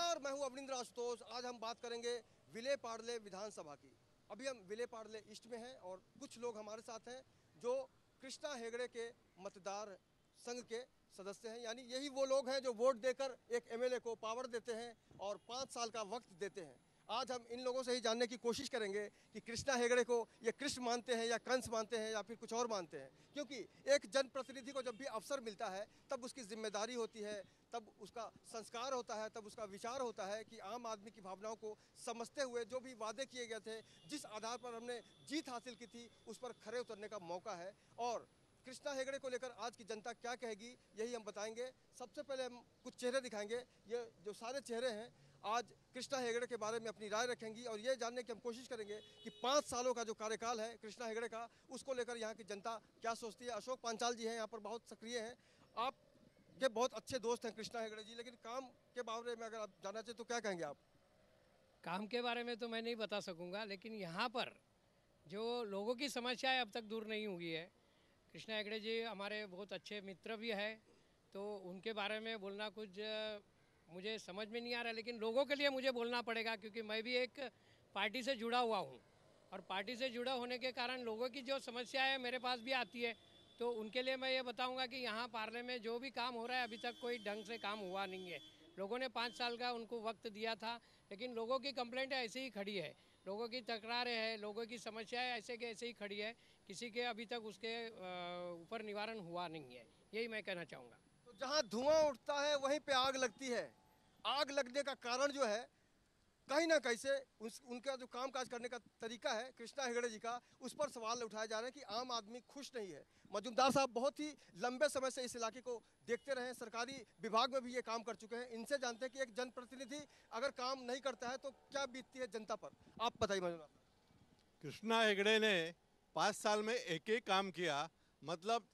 नमस्कार, मैं हूं अवनिंद्र आशुतोष। आज हम बात करेंगे विले पार्ले विधानसभा की। अभी हम विले पार्ले ईस्ट में हैं और कुछ लोग हमारे साथ हैं जो कृष्णा हेगड़े के मतदार संघ के सदस्य हैं। यानी यही वो लोग हैं जो वोट देकर एक एमएलए को पावर देते हैं और 5 साल का वक्त देते हैं। आज हम इन लोगों से ही जानने की कोशिश करेंगे कि कृष्णा हेगड़े को ये कृष्ण मानते हैं या कंस मानते हैं या फिर कुछ और मानते हैं। क्योंकि एक जनप्रतिनिधि को जब भी अवसर मिलता है तब उसकी जिम्मेदारी होती है, तब उसका संस्कार होता है, तब उसका विचार होता है कि आम आदमी की भावनाओं को समझते हुए जो भी वादे किए गए थे, जिस आधार पर हमने जीत हासिल की थी, उस पर खरे उतरने का मौका है। और कृष्णा हेगड़े को लेकर आज की जनता क्या कहेगी, यही हम बताएंगे। सबसे पहले हम कुछ चेहरे दिखाएंगे। ये जो सारे चेहरे हैं आज कृष्णा हेगड़े के बारे में अपनी राय रखेंगी और ये जानने की हम कोशिश करेंगे कि 5 सालों का जो कार्यकाल है कृष्णा हेगड़े का, उसको लेकर यहाँ की जनता क्या सोचती है। अशोक पांचाल जी हैं यहाँ पर, बहुत सक्रिय हैं। आप के बहुत अच्छे दोस्त हैं कृष्णा हेगड़े जी, लेकिन काम के बारे में अगर आप जानना चाहें तो क्या कहेंगे आप? काम के बारे में तो मैं नहीं बता सकूंगा, लेकिन यहाँ पर जो लोगों की समस्याएं अब तक दूर नहीं हुई है। कृष्णा हेगड़े जी हमारे बहुत अच्छे मित्र भी है, तो उनके बारे में बोलना कुछ मुझे समझ में नहीं आ रहा, लेकिन लोगों के लिए मुझे बोलना पड़ेगा क्योंकि मैं भी एक पार्टी से जुड़ा हुआ हूँ और पार्टी से जुड़ा होने के कारण लोगों की जो समस्या है मेरे पास भी आती है। तो उनके लिए मैं ये बताऊंगा कि यहाँ पार्ले में जो भी काम हो रहा है अभी तक कोई ढंग से काम हुआ नहीं है। लोगों ने 5 साल का उनको वक्त दिया था, लेकिन लोगों की कंप्लेंट ऐसे ही खड़ी है, लोगों की तकरारें हैं, लोगों की समस्याएं ऐसे के ऐसे ही खड़ी है। किसी के अभी तक उसके ऊपर निवारण हुआ नहीं है, यही मैं कहना चाहूँगा। तो जहाँ धुआं उठता है वहीं पे आग लगती है। आग लगने का कारण जो है, कहीं ना कहीं से उनका जो काम काज करने का तरीका है कृष्णा हेगड़े जी का, उस पर सवाल उठाए जा रहे हैं कि आम आदमी खुश नहीं है। मजूमदार साहब बहुत ही लंबे समय से इस इलाके को देखते रहे हैं, सरकारी विभाग में भी ये काम कर चुके हैं। इनसे जानते हैं कि एक जनप्रतिनिधि अगर काम नहीं करता है तो क्या बीतती है जनता पर। आप बताइए मजूमदार साहब। कृष्णा हेगड़े ने 5 साल में एक ही काम किया। मतलब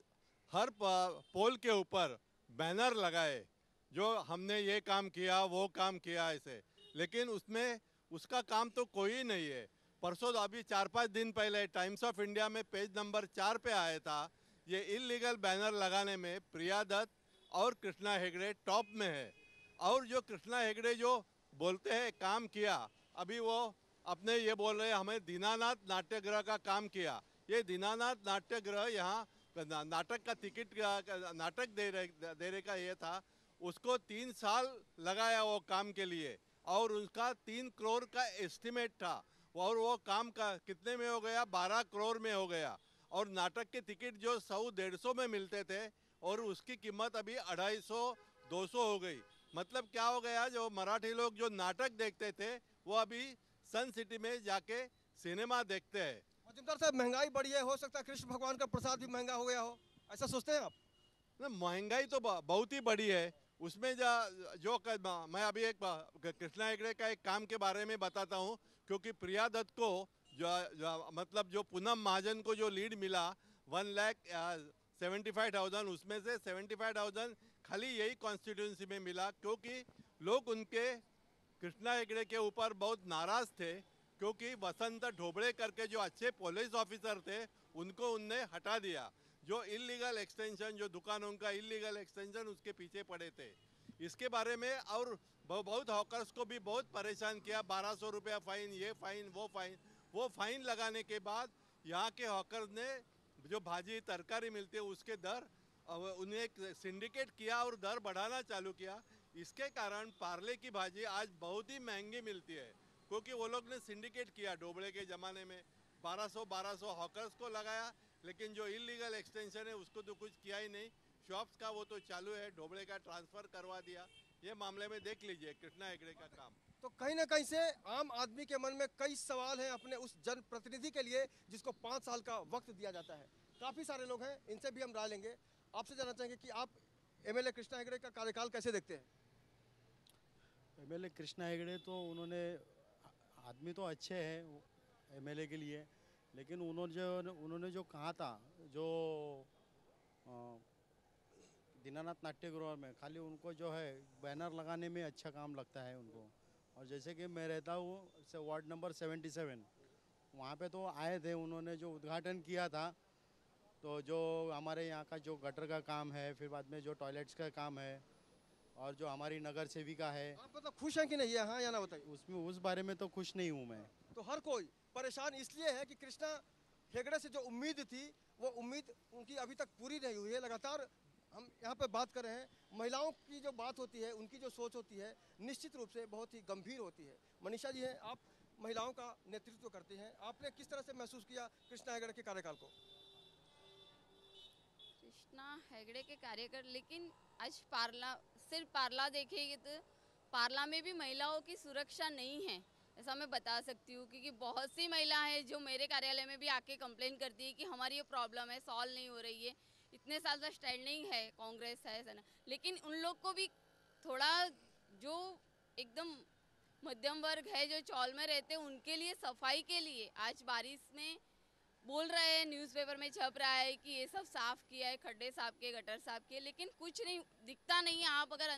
हर पोल के ऊपर बैनर लगाए जो हमने ये काम किया वो काम किया ऐसे, लेकिन उसमें उसका काम तो कोई नहीं है। परसों अभी 4-5 दिन पहले टाइम्स ऑफ इंडिया में पेज नंबर 4 पे आया था। ये इलीगल बैनर लगाने में प्रिया दत्त और कृष्णा हेगड़े टॉप में है। और जो कृष्णा हेगड़े जो बोलते हैं काम किया, अभी वो अपने ये बोल रहे हैं हमें दीनानाथ नाट्यगृह का काम किया। ये दीनानाथ नाट्यगृह यहाँ नाटक का टिकट नाटक दे रहे का ये था। उसको 3 साल लगाया वो काम के लिए और उसका 3 करोड़ का एस्टिमेट था और वो काम का कितने में हो गया, 12 करोड़ में हो गया। और नाटक के टिकट जो 100-150 में मिलते थे और उसकी कीमत अभी 250-200 हो गई। मतलब क्या हो गया, जो मराठी लोग जो नाटक देखते थे वो अभी सन सिटी में जाके सिनेमा देखते हैं। मजूमदार साहब, महंगाई बढ़ी है, हो सकता है कृष्ण भगवान का प्रसाद भी महंगा हो गया हो, ऐसा सोचते हैं आप? ना, महंगाई तो बहुत ही बड़ी है। उसमें मैं अभी एक कृष्णा हेगड़े का एक काम के बारे में बताता हूँ। क्योंकि प्रिया दत्त को मतलब जो पूनम महाजन को जो लीड मिला 1,75,000, उसमें से 75,000 खाली यही कॉन्स्टिट्यूंसी में मिला। क्योंकि लोग उनके कृष्णा हेगड़े के ऊपर बहुत नाराज थे, क्योंकि वसंत ढोबड़े करके जो अच्छे पुलिस ऑफिसर थे उनको उनने हटा दिया। जो इलीगल एक्सटेंशन, जो दुकानों का इलीगल एक्सटेंशन उसके पीछे पड़े थे। इसके बारे में और बहुत हॉकर्स को भी बहुत परेशान किया। 1200 रुपया फाइन, ये फाइन वो फाइन। वो फाइन लगाने के बाद यहाँ के हॉकर्स ने जो भाजी तरकारी मिलती है उसके दर, उन्हें एक सिंडिकेट किया और दर बढ़ाना चालू किया। इसके कारण पार्ले की भाजी आज बहुत ही महंगी मिलती है, क्योंकि वो लोग ने सिंडिकेट किया डोबड़े के ज़माने में। 1200 हॉकर्स को लगाया, लेकिन जो इलीगल एक्सटेंशन है उसको तो कुछ किया ही नहीं। शॉप्स का वो तो चालू है, ढोबड़े का ट्रांसफ़र करवा दिया। ये मामले में देख लीजिए कृष्णा हेगड़े का काम। तो कहीं ना कहीं से आम आदमी के मन में कई सवाल हैं अपने उस जनप्रतिनिधि के लिए जिसको 5 साल का वक्त दिया जाता है। काफ़ी सारे लोग हैं, इनसे भी हम राय लेंगे। आपसे जानना चाहेंगे कि आप एमएलए कृष्णा हेगड़े का कार्यकाल कैसे देखते हैं? एमएलए कृष्णा हेगड़े तो उन्होंने आदमी तो अच्छे हैं एमएलए के लिए, लेकिन उन्होंने जो कहा था, जो अ, दीनानाथ नाट्यगृह में खाली उनको जो है बैनर लगाने में अच्छा काम लगता है उनको। और जैसे कि मैं रहता हूँ वार्ड नंबर 77, वहाँ पे तो आए थे, उन्होंने जो उद्घाटन किया था। तो जो हमारे यहाँ का जो गटर का काम है, फिर बाद में जो टॉयलेट्स का काम है, और जो हमारी नगर सेविका है आप मतलब खुश हैं कि नहीं है, हाँ या ना बताइए। उसमें उस बारे में तो खुश नहीं हूँ मैं। तो हर कोई परेशान इसलिए है कि कृष्णा हेगड़े से जो उम्मीद थी वो उम्मीद उनकी अभी तक पूरी नहीं हुई है। लगातार हम यहाँ पे बात कर रहे हैं, महिलाओं की जो बात होती है, उनकी जो सोच होती है, निश्चित रूप से बहुत ही गंभीर होती है। मनीषा जी हैं, आप महिलाओं का नेतृत्व करते हैं, आपने किस तरह से महसूस किया कृष्णा हेगड़े के कार्यकाल को? कृष्णा हेगड़े के कार्यकर, लेकिन आज सिर्फ पार्ला देखेंगे तो पार्ला में भी महिलाओं की सुरक्षा नहीं है, ऐसा मैं बता सकती हूँ। क्योंकि बहुत सी महिला है जो मेरे कार्यालय में भी आके कंप्लेन करती है कि हमारी ये प्रॉब्लम है, सॉल्व नहीं हो रही है। इतने साल से स्टैंडिंग है, कांग्रेस है, ऐसा ना। लेकिन उन लोग को भी थोड़ा, जो एकदम मध्यम वर्ग है, जो चौल में रहते हैं, उनके लिए सफाई के लिए आज बारिश में बोल रहे हैं, न्यूज़पेपर में छप रहा है कि ये सब साफ किया है, खड्डे साफ किए, गटर साफ किए, लेकिन कुछ नहीं दिखता नहीं है। आप अगर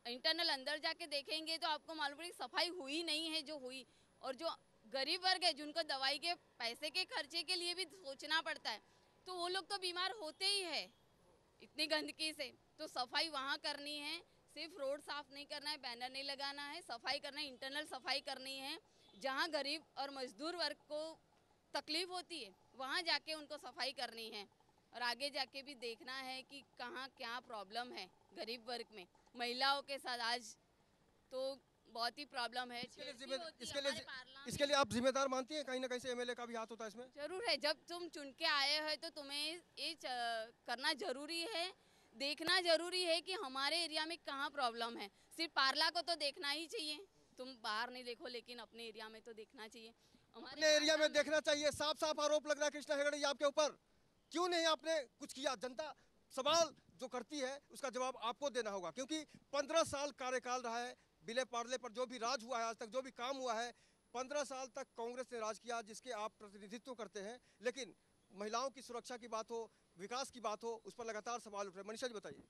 इंटरनल अंदर जाके देखेंगे तो आपको मालूम पड़ेगा सफाई हुई नहीं है जो हुई। और जो गरीब वर्ग है, जिनको दवाई के पैसे के खर्चे के लिए भी सोचना पड़ता है, तो वो लोग तो बीमार होते ही है इतनी गंदगी से। तो सफाई वहाँ करनी है, सिर्फ रोड साफ नहीं करना है, बैनर नहीं लगाना है, सफाई करना है, इंटरनल सफाई करनी है। जहाँ गरीब और मजदूर वर्ग को तकलीफ होती है वहाँ जाके उनको सफाई करनी है। और आगे जाके भी देखना है कि कहाँ क्या प्रॉब्लम है गरीब वर्ग में, महिलाओं के साथ आज तो बहुत ही प्रॉब्लम है। इसके लिए आप जिम्मेदार मानती हैं कहीं ना कहीं से एमएलए का भी हाथ होता है इसमें? जरूर है, जब तुम चुन के आए हो तो तुम्हें ये करना जरूरी है, देखना जरूरी है कि हमारे एरिया में कहाँ प्रॉब्लम है। सिर्फ पार्ला को तो देखना ही चाहिए, तुम बाहर नहीं देखो, लेकिन अपने एरिया में तो देखना चाहिए। अपने एरिया में देखना चाहिए। साफ साफ आरोप लग रहा है कृष्णा हेगड़े आपके ऊपर, क्यों नहीं आपने कुछ किया? जनता सवाल जो करती है उसका जवाब आपको देना होगा, क्योंकि 15 साल कार्यकाल रहा है विले पार्ले पर। जो भी राज हुआ है आज तक, जो भी काम हुआ है, 15 साल तक कांग्रेस ने राज किया, जिसके आप प्रतिनिधित्व करते हैं। लेकिन महिलाओं की सुरक्षा की बात हो, विकास की बात हो, उस पर लगातार सवाल उठ रहे हैं। मनीषा जी बताइए।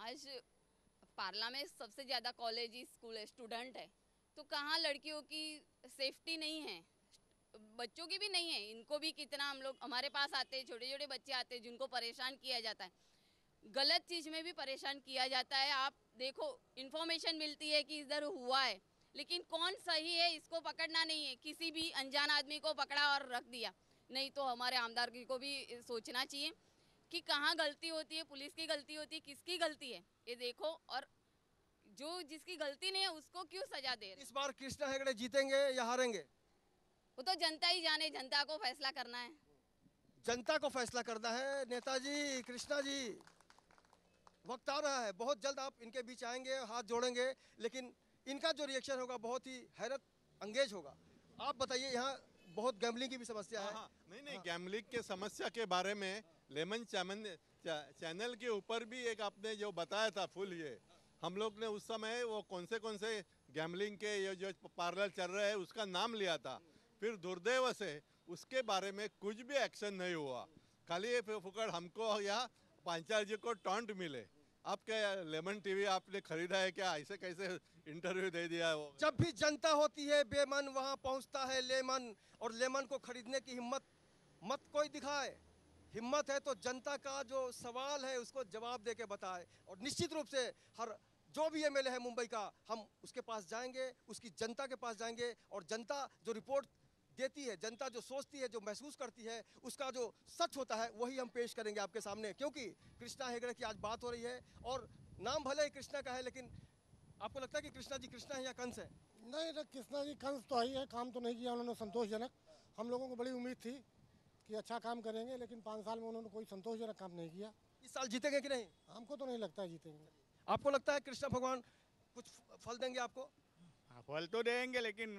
आज पार्ला में सबसे ज्यादा कॉलेज स्कूल है, स्टूडेंट है, तो कहाँ लड़कियों की सेफ्टी नहीं है, बच्चों की भी नहीं है। इनको भी कितना, हम लोग हमारे पास आते हैं, छोटे छोटे बच्चे आते हैं जिनको परेशान किया जाता है, गलत चीज में भी परेशान किया जाता है। आप देखो, इंफॉर्मेशन मिलती है कि इधर हुआ है, लेकिन कौन सही है इसको पकड़ना नहीं है। किसी भी अनजान आदमी को पकड़ा और रख दिया। नहीं तो हमारे आमदार को भी सोचना चाहिए कि कहाँ गलती होती है, पुलिस की गलती होती है, किसकी गलती है, ये देखो। और जो जिसकी गलती नहीं है उसको क्यों सजा दे रहे? इस बार कृष्णा हेगड़े जीतेंगे या हारेंगे? वो तो जनता ही जाने, जनता को फैसला करना है। जनता को फैसला करना है। नेताजी, कृष्णा जी, वक्त आ रहा है, बहुत जल्द आप इनके बीच आएंगे, हाथ जोड़ेंगे, लेकिन इनका जो रिएक्शन होगा बहुत ही हैरत अंगेज होगा। आप बताइए, यहाँ बहुत गैम्बलिंग की भी समस्या है। नहीं, गैम्बलिंग के समस्या के बारे में लेमन चैनल के ऊपर भी एक आपने जो बताया था फुल, ये हम लोग ने उस समय वो कौन से गैम्बलिंग के ये जो पार्लर चल रहे हैं उसका नाम लिया था। फिर दुर्दैव से उसके बारे में कुछ भी एक्शन नहीं हुआ। खाली फुकड़ हमको या पांचाल जी को टॉन्ट मिले। आपके लेमन टीवी आपने खरीदा है क्या? ऐसे कैसे इंटरव्यू दे दिया है वो? जब भी जनता होती है बेमन, वहां पहुंचता है लेमन, और लेमन को खरीदने की हिम्मत मत कोई दिखाए। हिम्मत है तो जनता का जो सवाल है उसको जवाब दे के बताए। और निश्चित रूप से हर जो भी एमएलए है मुंबई का, हम उसके पास जाएंगे, उसकी जनता के पास जाएंगे, और जनता जो रिपोर्ट देती है, जनता जो सोचती है, जो महसूस करती है, उसका जो सच होता है वही हम पेश करेंगे आपके सामने। क्योंकि कृष्णा हेगड़े की आज बात हो रही है, और नाम भले ही कृष्णा का है, लेकिन आपको लगता है कि कृष्णा जी कृष्णा है या कंस है? नहीं, कृष्णा जी कंस तो ही है, काम तो नहीं किया उन्होंने संतोषजनक। हम लोगों को बड़ी उम्मीद थी कि अच्छा काम करेंगे, लेकिन 5 साल में उन्होंने कोई संतोषजनक काम नहीं किया। इस साल जीतेंगे कि नहीं? हमको तो नहीं लगता है जीतेंगे। आपको लगता है कृष्ण भगवान कुछ फल देंगे आपको? हाँ, फल तो देंगे, लेकिन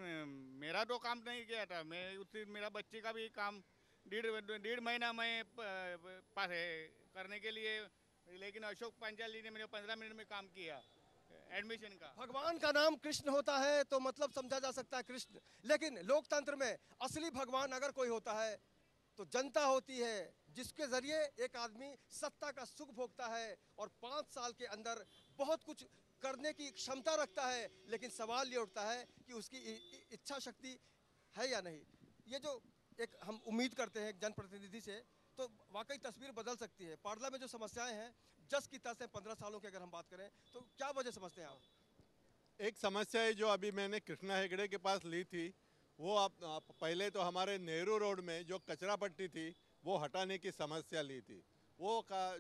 मेरा तो काम नहीं किया था। मैं उसी मेरा बच्चे का भी काम डेढ़ महीना में पास है करने के लिए, लेकिन अशोक पांचाल जी ने मेरे 15 मिनट में काम किया एडमिशन का। भगवान का नाम कृष्ण होता है तो मतलब समझा जा सकता है कृष्ण, लेकिन लोकतंत्र में असली भगवान अगर कोई होता है तो जनता होती है, जिसके जरिए एक आदमी सत्ता का सुख भोगता है और 5 साल के अंदर बहुत कुछ करने की क्षमता रखता है। लेकिन सवाल ये उठता है कि उसकी इच्छा शक्ति है या नहीं। ये जो एक हम उम्मीद करते हैं जनप्रतिनिधि से तो वाकई तस्वीर बदल सकती है। पारला में जो समस्याएं हैं जस की तस है 15 सालों की, अगर हम बात करें तो क्या वजह समझते हैं आप? एक समस्या है जो अभी मैंने कृष्णा हेगड़े के पास ली थी, वो आप पहले तो हमारे नेहरू रोड में जो कचरा पट्टी थी वो हटाने की समस्या ली थी। वो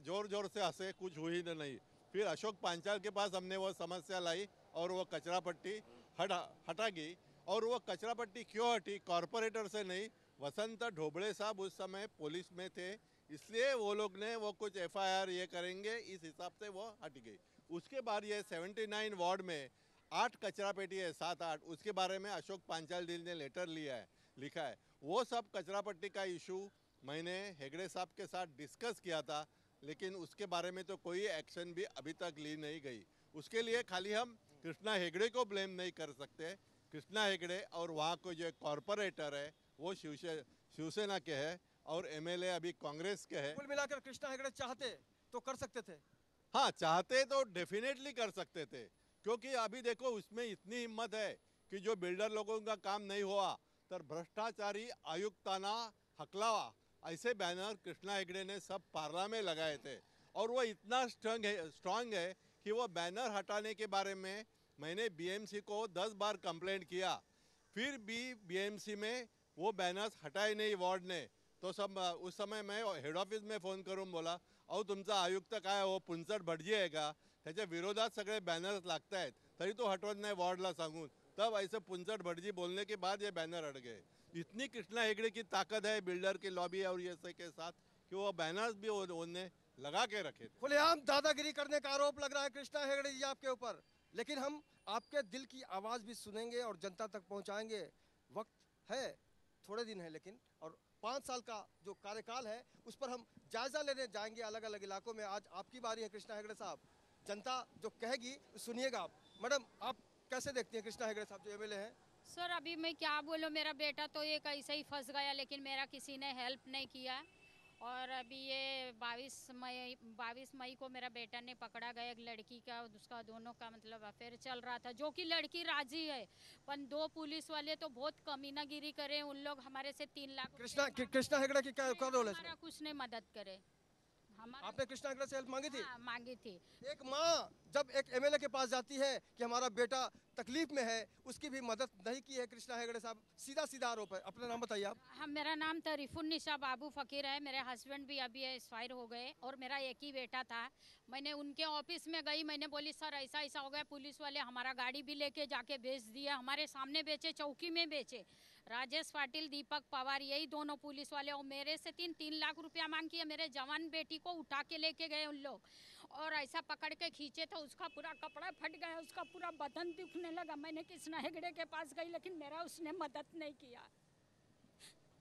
जोर जोर से हंसे, कुछ हुई नहीं। फिर अशोक पांचाल के पास हमने वो समस्या लाई और वो कचरा पट्टी हटा गई। और वो कचरा पट्टी क्यों हटी? कॉरपोरेटर से नहीं, वसंत ढोबड़े साहब उस समय पुलिस में थे, इसलिए वो लोग ने वो कुछ FIR ये करेंगे इस हिसाब से वो हट गई। उसके बाद ये 79 वार्ड में 8 कचरा पेटी है, 7-8, उसके बारे में अशोक पांचाल जी ने लेटर लिखा है। वो सब कचरा पट्टी का इशू मैंने हेगड़े साहब के साथ डिस्कस किया था, लेकिन उसके बारे में तो कोई एक्शन भी अभी तक ली नहीं गई। उसके लिए खाली हम कृष्णा हेगड़े को ब्लेम नहीं कर सकते। कृष्णा हेगड़े और वहाँ को जो कॉरपोरेटर है वो शिवसेना के है और MLA अभी कांग्रेस के है। कुल मिलाकर कृष्णा हेगड़े चाहते तो कर सकते थे। हाँ, चाहते तो डेफिनेटली कर सकते थे, क्योंकि अभी देखो उसमें इतनी हिम्मत है कि जो बिल्डर लोगों का काम नहीं हुआ तो भ्रष्टाचारी आयुक्ताना हकलावा ऐसे बैनर कृष्णा हेगड़े ने सब पार्ला में लगाए थे। और वो इतना स्ट्रांग है कि वो बैनर हटाने के बारे में मैंने BMC को 10 बार कंप्लेंट किया, फिर भी BMC में वो बैनर्स हटाए नहीं वार्ड ने। तो सब उस समय मैं हेड ऑफिस में फ़ोन करून बोला, अहो तुमचा आयुक्त काय हो, पुंचट भटजी आहे का, त्याच्या विरोधात सगळे बॅनर्स लागत आहेत तरी तो हटवत नाही वार्डला सांगून। तब ऐसे पुंचट भटजी बोलने के बाद ये बैनर हट गए। इतनी कृष्णा हेगड़े की ताकत है बिल्डर की लॉबी और ये के साथ कि वो बैनर्स भी उन्होंने लगा के रखे थे। खुलेआम दादागिरी करने का आरोप लग रहा है कृष्णा हेगड़े जी आपके ऊपर, लेकिन हम आपके दिल की आवाज भी सुनेंगे और जनता तक पहुंचाएंगे। वक्त है, थोड़े दिन है, लेकिन और 5 साल का जो कार्यकाल है उस पर हम जायजा लेने जाएंगे अलग अलग इलाकों में। आज आपकी बारी है कृष्णा हेगड़े साहब, जनता जो कहेगी सुनिएगा आप। मैडम, आप कैसे देखती हैं कृष्णा हेगड़े साहब जो MLA हैं? सर अभी मैं क्या बोलूँ, मेरा बेटा तो एक ऐसे ही फंस गया, लेकिन मेरा किसी ने हेल्प नहीं किया। और अभी ये 22 मई को मेरा बेटा ने पकड़ा गया एक लड़की का, उसका दोनों का मतलब अफेयर चल रहा था, जो कि लड़की राजी है। पर 2 पुलिस वाले तो बहुत कमीनागिरी करे, उन लोग हमारे से 3 लाख कृष्णा हेगड़े की क्या रोल है? हमारा कुछ नहीं मदद करे। आपने कृष्णा हेगड़े से हेल्प मांगी थी? हाँ, मांगी थी। एक माँ जब एक MLA के पास जाती है कि हमारा बेटा तकलीफ में है, उसकी भी मदद नहीं की है कृष्णा हेगड़े साहब, सीधा सीधा आरोप है। अपना नाम बताइए आप। हाँ, मेरा नाम तरीफुन्निसा बाबू फकीर है। मेरे हस्बैंड भी अभी एक्सपायर हो गए और मेरा एक ही बेटा था। मैंने उनके ऑफिस में गई, मैंने बोली सर ऐसा ऐसा हो गया, पुलिस वाले हमारा गाड़ी भी लेके जाके बेच दिया, हमारे सामने बेचे, चौकी में बेचे। राजेश पाटिल, दीपक पवार, यही दोनों पुलिस वाले, और मेरे से 3 लाख रुपया मांग किया। मेरे जवान बेटी को उठा के लेके गए उन लोग और ऐसा पकड़ के खींचे तो उसका पूरा कपड़ा फट गया, उसका पूरा बदन दिखने लगा। मैंने कृष्णा हेगड़े के पास गई, लेकिन मेरा उसने मदद नहीं किया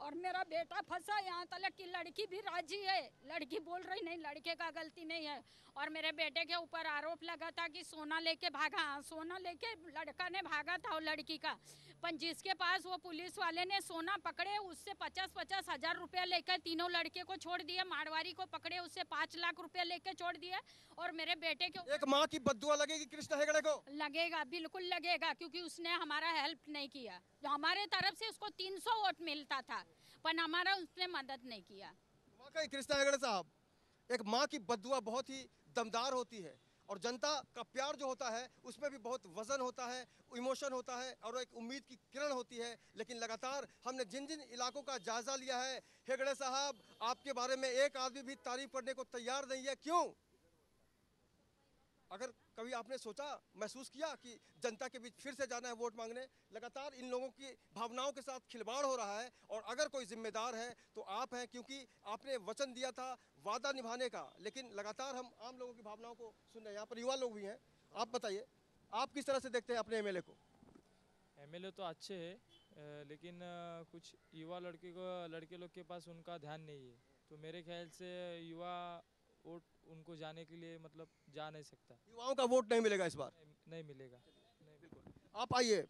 और मेरा बेटा फंसा। यहाँ तक कि लड़की भी राजी है, लड़की बोल रही नहीं, लड़के का गलती नहीं है। और मेरे बेटे के ऊपर आरोप लगा था कि सोना लेके भागा, सोना लेके लड़का ने भागा था और लड़की का। पर जिसके पास वो पुलिस वाले ने सोना पकड़े उससे 50-50 हजार रुपया लेकर तीनों लड़के को छोड़ दिए। मारवाड़ी को पकड़े उससे 5 लाख रुपया लेकर छोड़ दिए। और मेरे बेटे के एक माँ की बद्दुआ लगेगी कृष्णा हेगड़े को? लगेगा, बिल्कुल लगेगा, क्योंकि उसने हमारा हेल्प नहीं किया। हमारे तरफ से उसको 300 वोट मिलता था, पर हमारा उसने मदद नहीं किया। वाकई कृष्णा हेगड़े साहब, एक माँ की बद्दुआ बहुत ही दमदार होती है और जनता का प्यार जो होता है उसमें भी बहुत वजन होता है, इमोशन होता है और एक उम्मीद की किरण होती है। लेकिन लगातार हमने जिन जिन इलाकों का जायजा लिया है, हेगड़े साहब आपके बारे में एक आदमी भी तारीफ करने को तैयार नहीं है। क्यों? अगर कभी आपने सोचा, महसूस किया कि जनता के बीच फिर से जाना है वोट मांगने? लगातार इन लोगों की भावनाओं के साथ खिलवाड़ हो रहा है और अगर कोई जिम्मेदार है तो आप हैं, क्योंकि आपने वचन दिया था वादा निभाने का। लेकिन लगातार हम आम लोगों की भावनाओं को सुन रहे हैं। यहाँ पर युवा लोग भी हैं, आप बताइए आप किस तरह से देखते हैं अपने MLA को? MLA तो अच्छे है, लेकिन कुछ युवा लड़के लोग के पास उनका ध्यान नहीं है। तो मेरे ख्याल से युवा वोट उनको जाने के लिए मतलब जा नहीं सकता। युवाओं का वोट नहीं मिलेगा इस बार? नहीं मिलेगा। आप आइए,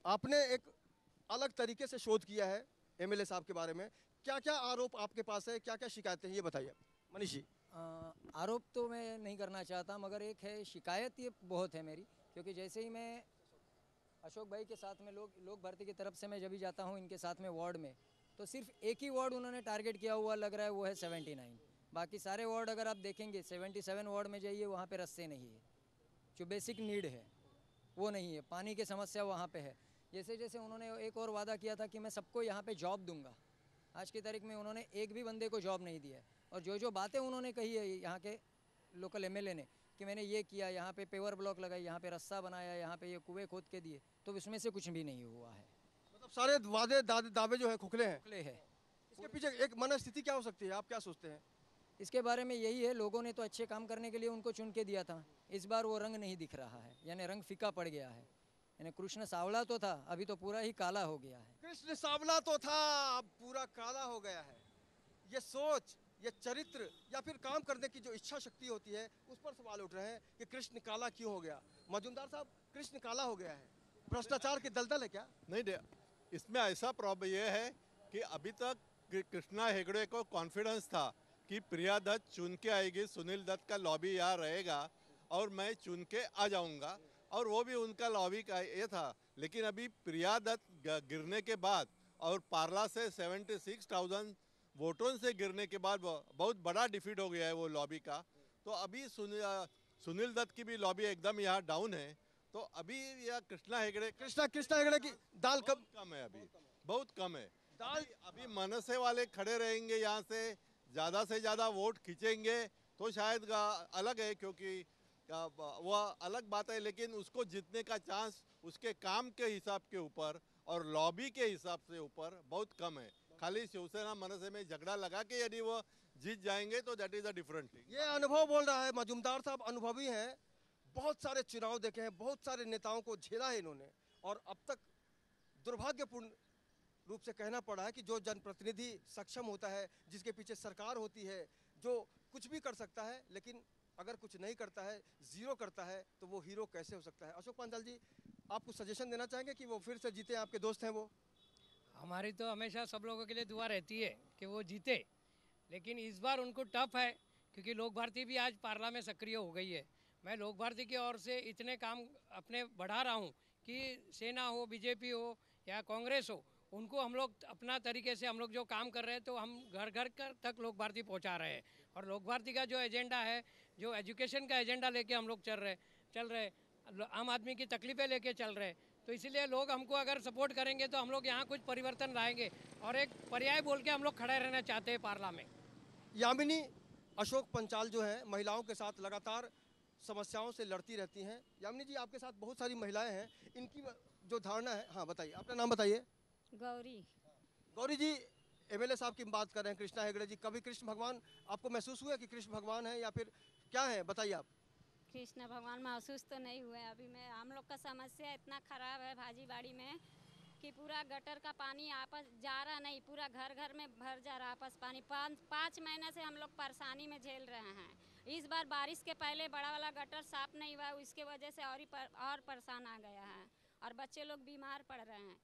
आपने एक अलग तरीके से शोध किया है MLA साहब के बारे में। क्या क्या आरोप आपके पास है, क्या क्या शिकायतें हैं, ये बताइए मनीष जी। आरोप तो मैं नहीं करना चाहता, मगर एक है शिकायत, ये बहुत है मेरी। क्योंकि जैसे ही मैं अशोक भाई के साथ में लोक भर्ती की तरफ से मैं जब भी जाता हूँ इनके साथ में वार्ड में, तो सिर्फ एक ही वार्ड उन्होंने टारगेट किया हुआ लग रहा है, वो है 79। बाकी सारे वार्ड अगर आप देखेंगे 77 वार्ड में जाइए, वहाँ पे रास्ते नहीं है, जो बेसिक नीड है वो नहीं है। पानी की समस्या वहाँ पे है। जैसे जैसे उन्होंने एक और वादा किया था कि मैं सबको यहाँ पे जॉब दूंगा, आज की तारीख में उन्होंने एक भी बंदे को जॉब नहीं दिया है। और जो जो बातें उन्होंने कही है यहाँ के लोकल एमएलए ने कि मैंने ये किया, यहाँ पे पेवर ब्लॉक लगाई, यहाँ पे रास्ता बनाया, यहाँ पे ये कुएं खोद के दिए, तो उसमें से कुछ भी नहीं हुआ है। मतलब सारे वादे दावे जो है खुखले हैं। खुले है। इसके पीछे एक मनस्थिति क्या हो सकती है, आप क्या सोचते हैं? इसके बारे में यही है, लोगों ने तो अच्छे काम करने के लिए उनको चुन के दिया था, इस बार वो रंग नहीं दिख रहा है, यानी रंग फीका पड़ गया है। यानी कृष्ण सावला तो था, अभी तो पूरा ही काला हो गया है। कृष्ण सावला तो था, अब पूरा काला हो गया है। ये सोच, ये चरित्र या फिर काम करने की जो इच्छा शक्ति होती है, उस पर सवाल उठ रहे हैं कि कृष्ण काला क्यों हो गया। मजूमदार साहब, कृष्ण काला हो गया है, भ्रष्टाचार की दलदल है क्या? नहीं, इसमें ऐसा प्रॉब्लम ये है कि अभी तक कृष्णा हेगड़े को कॉन्फिडेंस था कि प्रिया दत्त चुन के आएगी, सुनील दत्त का लॉबी यहाँ रहेगा और मैं चुन के आ जाऊंगा, और वो भी उनका लॉबी का ये था। लेकिन अभी प्रिया दत्त गिरने के बाद और पार्ला से 76,000 वोटों से गिरने के बाद बहुत बड़ा डिफीट हो गया है वो लॉबी का। तो अभी सुनील दत्त की भी लॉबी एकदम यहाँ डाउन है। तो अभी यह कृष्णा हेगड़े की दाल कम है, अभी बहुत कम है। दाल अभी मनसे वाले खड़े रहेंगे, यहाँ से ज़्यादा वोट खींचेंगे तो शायद अलग है, क्योंकि वो अलग बात है। लेकिन उसको जीतने का चांस उसके काम के हिसाब के ऊपर और लॉबी के हिसाब से ऊपर बहुत कम है। खाली शिवसेना मनसे में झगड़ा लगा के यदि वो जीत जाएंगे तो that is a different thing. ये अनुभव बोल रहा है, मजूमदार साहब अनुभवी हैं, बहुत सारे चुनाव देखे हैं, बहुत सारे नेताओं को झेला है इन्होंने, और अब तक दुर्भाग्यपूर्ण रूप से कहना पड़ा है कि जो जनप्रतिनिधि सक्षम होता है, जिसके पीछे सरकार होती है, जो कुछ भी कर सकता है, लेकिन अगर कुछ नहीं करता है, जीरो करता है, तो वो हीरो कैसे हो सकता है? अशोक पांचाल जी, आप कुछ सजेशन देना चाहेंगे कि वो फिर से जीते? आपके दोस्त हैं वो। हमारी तो हमेशा सब लोगों के लिए दुआ रहती है कि वो जीते, लेकिन इस बार उनको टफ है क्योंकि लोक भारती भी आज पार्ला में सक्रिय हो गई है। मैं लोक भारती की ओर से इतने काम अपने बढ़ा रहा हूँ कि सेना हो, बीजेपी हो या कांग्रेस हो, उनको हम लोग अपना तरीके से हम लोग जो काम कर रहे हैं तो हम घर घर तक लोक भारती पहुँचा रहे हैं। और लोक भारती का जो एजेंडा है, जो एजुकेशन का एजेंडा लेके हम लोग चल रहे आम आदमी की तकलीफ़ें लेके चल रहे, तो इसीलिए लोग हमको अगर सपोर्ट करेंगे तो हम लोग यहाँ कुछ परिवर्तन लाएंगे और एक पर्याय बोल के हम लोग खड़े रहना चाहते हैं पार्ला में। यामिनी अशोक पंचाल जो है महिलाओं के साथ लगातार समस्याओं से लड़ती रहती हैं। यामिनी जी, आपके साथ बहुत सारी महिलाएं हैं, इनकी जो धारणा है, हाँ बताइए, अपना नाम बताइए। गौरी जी, एमएलए साहब की बात कर रहे हैं, कृष्णा हेगड़े जी। कभी कृष्ण भगवान आपको महसूस हुआ कि कृष्ण भगवान है या फिर क्या है, बताइए आप। कृष्ण भगवान महसूस तो नहीं हुए अभी। मैं हम लोग का समस्या इतना खराब है भाजी बाड़ी में कि पूरा गटर का पानी आपस जा रहा नहीं, पूरा घर घर में भर जा रहा आपस पानी। 5 महीने से हम लोग परेशानी में झेल रहे हैं। इस बार बारिश के पहले बड़ा वाला गटर साफ नहीं हुआ, उसके वजह से और परेशान आ गया है और बच्चे लोग बीमार पड़ रहे हैं।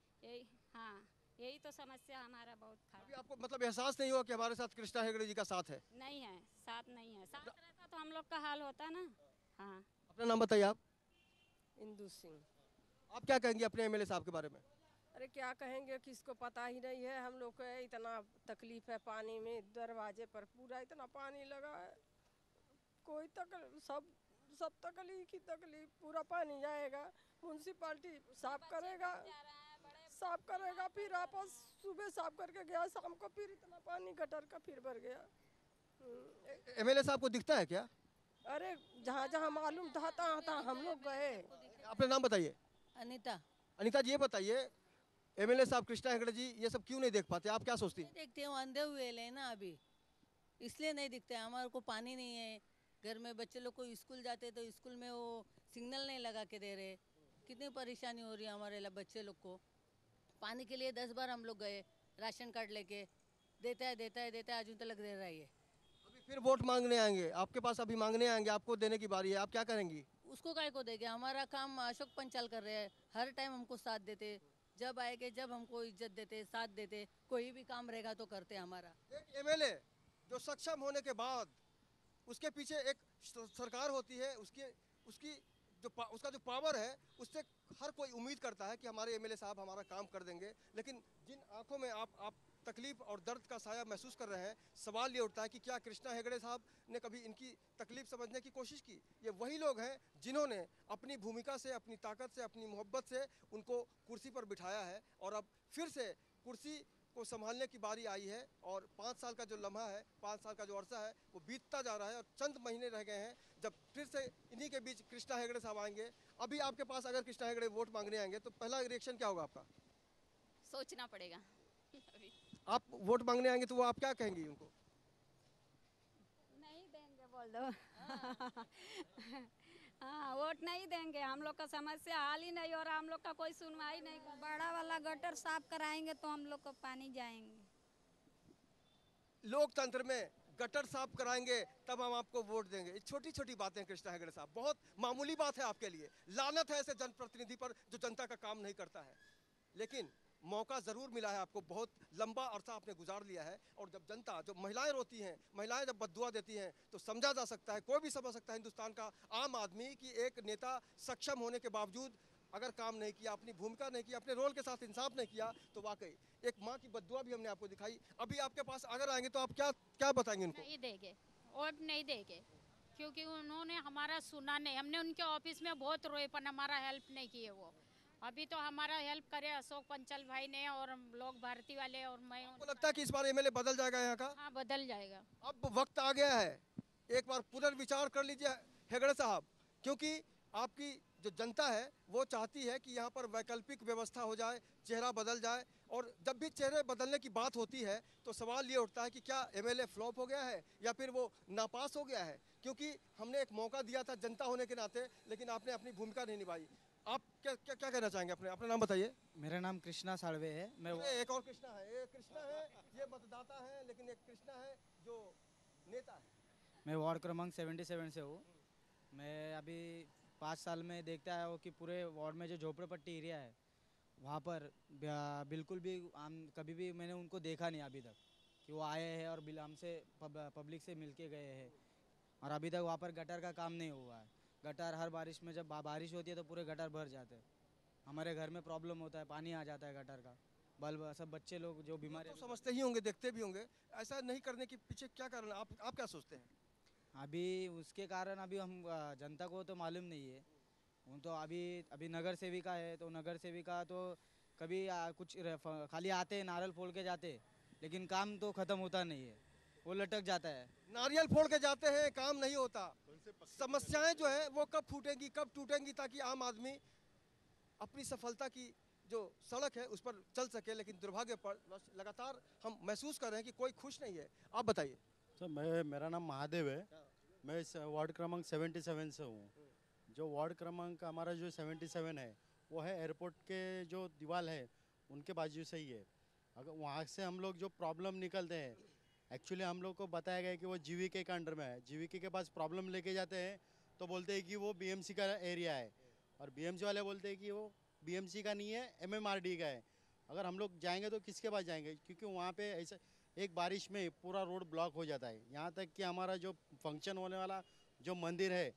यही तो समस्या हमारा बहुत खराब। अभी आपको मतलब एहसास नहीं हुआ कि हमारे साथ कृष्णा हेगड़े जी का साथ है? नहीं है, साथ नहीं है। साथ रहता तो हम लोग का हाल होता ना। हाँ, अपना नाम बताइए आप। इंदु सिंह। आप क्या कहेंगे अपने एमएलए साहब के बारे में? अरे क्या कहेंगे, किसको पता ही नहीं है। हम लोग को इतना तकलीफ है पानी में, दरवाजे पर पूरा इतना पानी लगा है, कोई सब तकलीफ ही तकलीफ। पूरा पानी जाएगा, म्यूनसिपाल्टी साफ करेगा, फिर आपस सुबह साफ करके गया, शाम को फिर इतना पानी गटर का फिर भर गया। एमएलए साहब को दिखता है क्या? अरे जहाँ जहाँ मालूम था हम लोग गए। अपना नाम बताइए। अनीता जी, ये बताइए, एमएलए साहब कृष्णा हेगड़े जी ये सब क्यों नहीं देख पाते? आप क्या सोचती हैं? देखते हैं, अंधे हुए ले ना अभी, इसलिए नहीं दिखते। हमारे को पानी नहीं है, घर में बच्चे लोग को स्कूल जाते तो स्कूल में वो सिग्नल नहीं लगा के दे रहे। कितनी परेशानी हो रही है हमारे बच्चे लोग को। पानी के लिए 10 बार हम लोग गए, राशन कार्ड लेके देता है अजून तक दे रहा है। अभी फिर वोट मांगने आएंगे आपके पास, अभी मांगने आएंगे, आपको देने की बारी है, आप क्या करेंगी? उसको काय को देंगे, हमारा काम अशोक पंचाल कर रहे हैं। हर टाइम हमको साथ देते, जब आएंगे जब हमको इज्जत देते, साथ देते, कोई भी काम रहेगा तो करते हमारा। एक एमएलए जो सक्षम होने के बाद उसके पीछे एक सरकार होती है, उसका जो पावर है उससे हर कोई उम्मीद करता है कि हमारे एमएलए साहब हमारा काम कर देंगे, लेकिन जिन आंखों में आप तकलीफ और दर्द का साया महसूस कर रहे हैं, सवाल ये उठता है कि क्या कृष्णा हेगड़े साहब ने कभी इनकी तकलीफ समझने की कोशिश की? ये वही लोग हैं जिन्होंने अपनी भूमिका से, अपनी ताकत से, अपनी मोहब्बत से उनको कुर्सी पर बिठाया है, और अब फिर से कुर्सी को संभालने की बारी आई है। और 5 साल का जो लम्हा है, 5 साल का जो अरसा है, वो बीतता जा रहा है और चंद महीने रह गए हैं जब फिर से इन्हीं के बीच कृष्णा हेगड़े साहब आएंगे। अभी आपके पास अगर कृष्णा हेगड़े वोट मांगने आएंगे तो पहला रिएक्शन क्या होगा आपका? सोचना पड़ेगा अभी। आप वोट मांगने आएंगे तो वो आप क्या कहेंगी उनको? नहीं देंगे बोल दो। हाँ, वोट नहीं देंगे। हम लोग का समस्या हाल ही नहीं हो रहा, हम लोग का कोई सुनवाई नहीं कर। बड़ा वाला गटर साफ कराएंगे तो हम लोग को पानी जाएंगे। लोकतंत्र में गटर साफ कराएंगे तब हम आपको वोट देंगे। छोटी छोटी बातें कृष्णा हेगड़े साहब, बहुत मामूली बात है आपके लिए। लानत है ऐसे जनप्रतिनिधि पर जो जनता का काम नहीं करता है। लेकिन मौका जरूर मिला है आपको, बहुत लंबा अरसा आपने गुजार लिया है। और जब जनता, जो महिलाएं रोती हैं, महिलाएं जब बद्दुआ देती हैं, तो समझा जा सकता है, कोई भी समझ सकता है हिंदुस्तान का आम आदमी कि एक नेता सक्षम होने के बावजूद अगर काम नहीं किया, अपनी भूमिका नहीं किया, अपने रोल के साथ इंसाफ नहीं किया, तो वाकई एक माँ की बद्दुआ भी हमने आपको दिखाई। अभी आपके पास अगर आएंगे तो आप क्या क्या बताएंगे उनको? नहीं देंगे, वोट नहीं देंगे, क्योंकि उन्होंने हमारा सुना नहीं। हमने उनके ऑफिस में बहुत रोए पर हमारा हेल्प नहीं किए वो। अभी तो हमारा हेल्प करे अशोक पंचल भाई ने और लोग भारती वाले और मैं। आपको लगता है कि इस बार एमएलए बदल जाएगा यहाँ का? हाँ, बदल जाएगा। अब वक्त आ गया है, एक बार पुनर्विचार कर लीजिए हेगड़े साहब, क्योंकि आपकी जो जनता है वो चाहती है कि यहाँ पर वैकल्पिक व्यवस्था हो जाए, चेहरा बदल जाए। और जब भी चेहरे बदलने की बात होती है तो सवाल ये उठता है कि क्या एमएलए फ्लॉप हो गया है या फिर वो नापास हो गया है? क्योंकि हमने एक मौका दिया था जनता होने के नाते, लेकिन आपने अपनी भूमिका नहीं निभाई। आप क्या क्या क्या कहना चाहेंगे? अपना नाम बताइए। मेरा नाम कृष्णा साळवे है। मैं एक और कृष्णा है, ये कृष्णा है, ये मतदाता है, लेकिन एक कृष्णा है जो नेता है। मैं वार्ड क्रमांक 77 से हूँ। मैं अभी 5 साल में देखता आया हूँ कि पूरे वार्ड में जो झोपड़पट्टी एरिया है वहाँ पर बिल्कुल भी कभी भी मैंने उनको देखा नहीं अभी तक कि वो आए हैं और हमसे पब्लिक से मिल के गए हैं। और अभी तक वहाँ पर गटर का काम नहीं हुआ है। गटर हर बारिश में जब बारिश होती है तो पूरे गटर भर जाते हैं। हमारे घर में प्रॉब्लम होता है, पानी आ जाता है गटर का, बल्ब, सब बच्चे लोग जो बीमार तो समझते ही होंगे, देखते भी होंगे। ऐसा नहीं करने के पीछे क्या कारण, आप क्या सोचते हैं? अभी उसके कारण अभी हम जनता को तो मालूम नहीं है। उन तो अभी नगर सेविका है, तो नगर सेविका तो कभी कुछ खाली आते हैं, नारियल फोड़ के जाते, लेकिन काम तो ख़त्म होता नहीं है, वो लटक जाता है। नारियल फोड़ के जाते हैं, काम नहीं होता। समस्याएं जो है वो कब फूटेंगी, कब टूटेंगी, ताकि आम आदमी अपनी सफलता की जो सड़क है उस पर चल सके। लेकिन दुर्भाग्य पर लगातार हम महसूस कर रहे हैं कि कोई खुश नहीं है। आप बताइए। तो मेरा नाम महादेव है। मैं इस वार्ड क्रमांक 77 से हूँ। जो वार्ड क्रमांक हमारा जो 77 है वो है एयरपोर्ट के जो दीवार है उनके बाजू से ही है। अगर वहाँ से हम लोग जो प्रॉब्लम निकलते हैं, एक्चुअली हम लोग को बताया गया कि वो जीवीके के अंडर में है। जीवीके के पास प्रॉब्लम लेके जाते हैं तो बोलते हैं कि वो बीएमसी का एरिया है, और बीएमसी वाले बोलते हैं कि वो बीएमसी का नहीं है, एमएमआरडी का है। अगर हम लोग जाएंगे तो किसके पास जाएंगे? क्योंकि वहाँ पे ऐसा एक बारिश में पूरा रोड ब्लॉक हो जाता है। यहाँ तक कि हमारा जो फंक्शन होने वाला जो मंदिर है,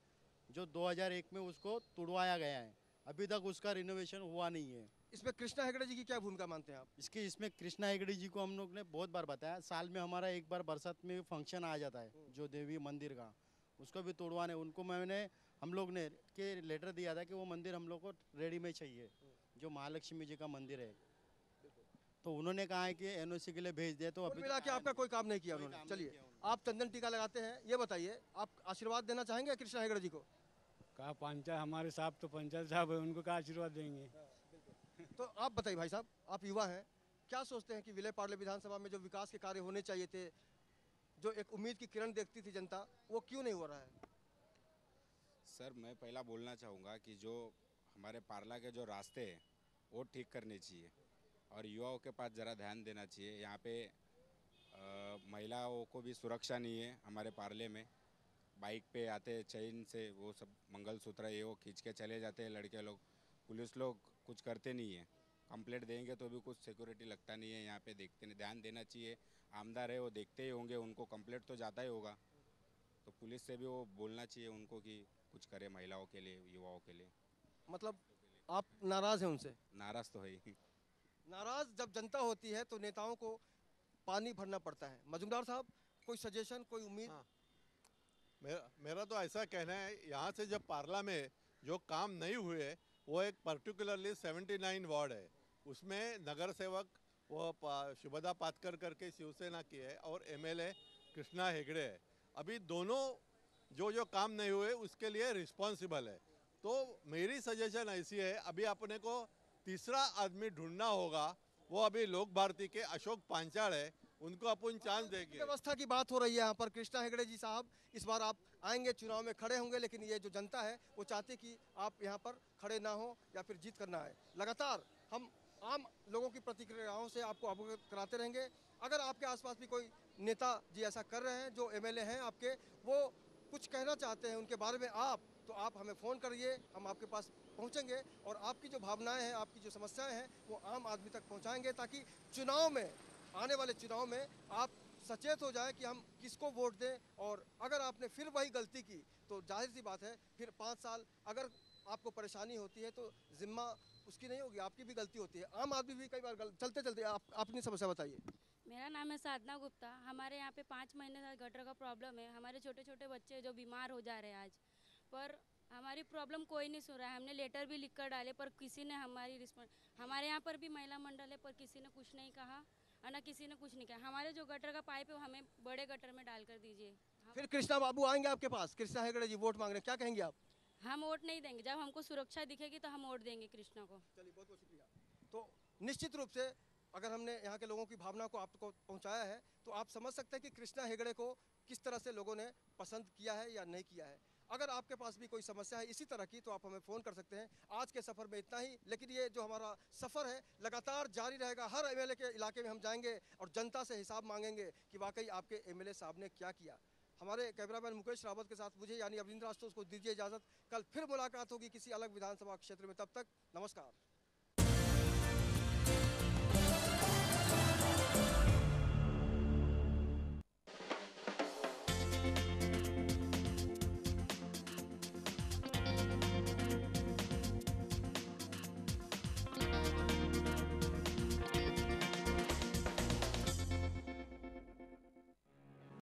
जो 2001 में उसको तुड़वाया गया है, अभी तक उसका रिनोवेशन हुआ नहीं है। इसमें कृष्णा हेगड़े जी की क्या भूमिका मानते हैं आप? इसमें कृष्णा हेगड़े जी को हम लोग ने बहुत बार बताया। साल में हमारा एक बार बरसात में फंक्शन आ जाता है जो देवी मंदिर का, उसको भी तोड़वाने उनको हम लोग ने के लेटर दिया था कि वो मंदिर हम लोग को रेडी में चाहिए, जो महालक्ष्मी जी का मंदिर है। तो उन्होंने कहा है कि एनओसी के लिए भेज दिया, तो अभी मिला के आपका कोई काम नहीं किया उन्होंने। चलिए, आप चंदन टीका लगाते हैं, ये बताइए आप आशीर्वाद देना चाहेंगे कृष्णा हेगड़े जी को? कहा पंचायत हमारे साहब तो पंचायत साहब है, उनको क्या आशीर्वाद देंगे। तो आप बताइए भाई साहब, आप युवा हैं, क्या सोचते हैं कि विले पार्ले विधानसभा में जो विकास के कार्य होने चाहिए थे, जो एक उम्मीद की किरण देखती थी जनता, वो क्यों नहीं हो रहा है? सर, मैं पहला बोलना चाहूँगा कि जो हमारे पार्ला के जो रास्ते हैं वो ठीक करने चाहिए और युवाओं के पास ज़रा ध्यान देना चाहिए। यहाँ पे महिलाओं को भी सुरक्षा नहीं है। हमारे पार्ले में बाइक पे आते चैन से वो सब मंगलसूत्र ये वो खींच के चले जाते हैं लड़के लोग। पुलिस लोग कुछ करते नहीं है। कंप्लेंट देंगे तो भी कुछ सिक्योरिटी लगता नहीं है। यहाँ पे देखते नहीं, ध्यान देना चाहिए। आमदार है वो देखते ही होंगे, उनको कंप्लेंट तो जाता ही होगा, तो पुलिस से भी वो बोलना चाहिए उनको कि कुछ करे महिलाओं के लिए, युवाओं के लिए। मतलब आप नाराज हैं उनसे? नाराज तो है ही। नाराज जब जनता होती है तो नेताओं को पानी भरना पड़ता है। मजूमदार साहब, कोई सजेशन, कोई उम्मीद? मेरा तो ऐसा कहना है, यहाँ से जब पार्ला में जो काम नहीं हुए वो एक पर्टिकुलरली 79 वार्ड है, उसमें नगर सेवक वो शुभदा पातकर करके शिवसेना की है और एमएलए कृष्णा हेगड़े है। अभी दोनों जो काम नहीं हुए उसके लिए रिस्पॉन्सिबल है। तो मेरी सजेशन ऐसी है, अभी अपने को तीसरा आदमी ढूंढना होगा। वो अभी लोक भारती के अशोक पांचाल है, उनको अपन चांस देंगे। व्यवस्था की बात हो रही है यहाँ पर। कृष्णा हेगड़े जी साहब, इस बार आप आएंगे, चुनाव में खड़े होंगे, लेकिन ये जो जनता है वो चाहती कि आप यहाँ पर खड़े ना हो या फिर जीत करना है। लगातार हम आम लोगों की प्रतिक्रियाओं से आपको अवगत कराते रहेंगे। अगर आपके आसपास भी कोई नेता जी ऐसा कर रहे हैं, जो एमएलए हैं आपके, वो कुछ कहना चाहते हैं उनके बारे में तो आप हमें फ़ोन करिए, हम आपके पास पहुंचेंगे और आपकी जो भावनाएं हैं, आपकी जो समस्याएं हैं, वो आम आदमी तक पहुंचाएंगे, ताकि चुनाव में, आने वाले चुनाव में आप सचेत हो जाए कि हम किसको वोट दें। और अगर आपने फिर वही गलती की तो जाहिर सी बात है, फिर 5 साल अगर आपको परेशानी होती है तो जिम्मा उसकी नहीं होगी, आपकी भी गलती होती है। आम आदमी भी कई बार चलते चलते आप अपनी समस्या बताइए। मेरा नाम है साधना गुप्ता। हमारे यहाँ पे 5 महीने से गटर का प्रॉब्लम है। हमारे छोटे छोटे बच्चे जो बीमार हो जा रहे हैं आज, पर हमारी प्रॉब्लम कोई नहीं सुन रहा है। हमने लेटर भी लिख कर डाले पर किसी ने हमारी रिस्पॉन्स, हमारे यहाँ पर भी महिला मंडल है पर किसी ने कुछ नहीं कहा और ना किसी ने कुछ नहीं कहा। हमारे जो गटर का पाइप है वो हमें बड़े गटर में डाल कर दीजिए। फिर कृष्णा बाबू आएंगे आपके पास, कृष्णा हेगड़े जी वोट मांग रहे हैं, क्या कहेंगे आप? हम वोट नहीं देंगे, जब हमको सुरक्षा दिखेगी तो हम वोट देंगे कृष्णा को। चलिए, बहुत बहुत शुक्रिया। तो निश्चित रूप से अगर हमने यहाँ के लोगों की भावना को आपको पहुँचाया है तो आप समझ सकते हैं कि कृष्णा हेगड़े को किस तरह से लोगों ने पसंद किया है या नहीं किया है। अगर आपके पास भी कोई समस्या है इसी तरह की तो आप हमें फ़ोन कर सकते हैं। आज के सफ़र में इतना ही, लेकिन ये जो हमारा सफ़र है लगातार जारी रहेगा। हर एमएलए के इलाके में हम जाएंगे और जनता से हिसाब मांगेंगे कि वाकई आपके एमएलए साहब ने क्या किया। हमारे कैमरामैन मुकेश रावत के साथ मुझे यानी अविंद्र आशुतोष को दीजिए इजाज़त। कल फिर मुलाकात होगी किसी अलग विधानसभा क्षेत्र में, तब तक नमस्कार।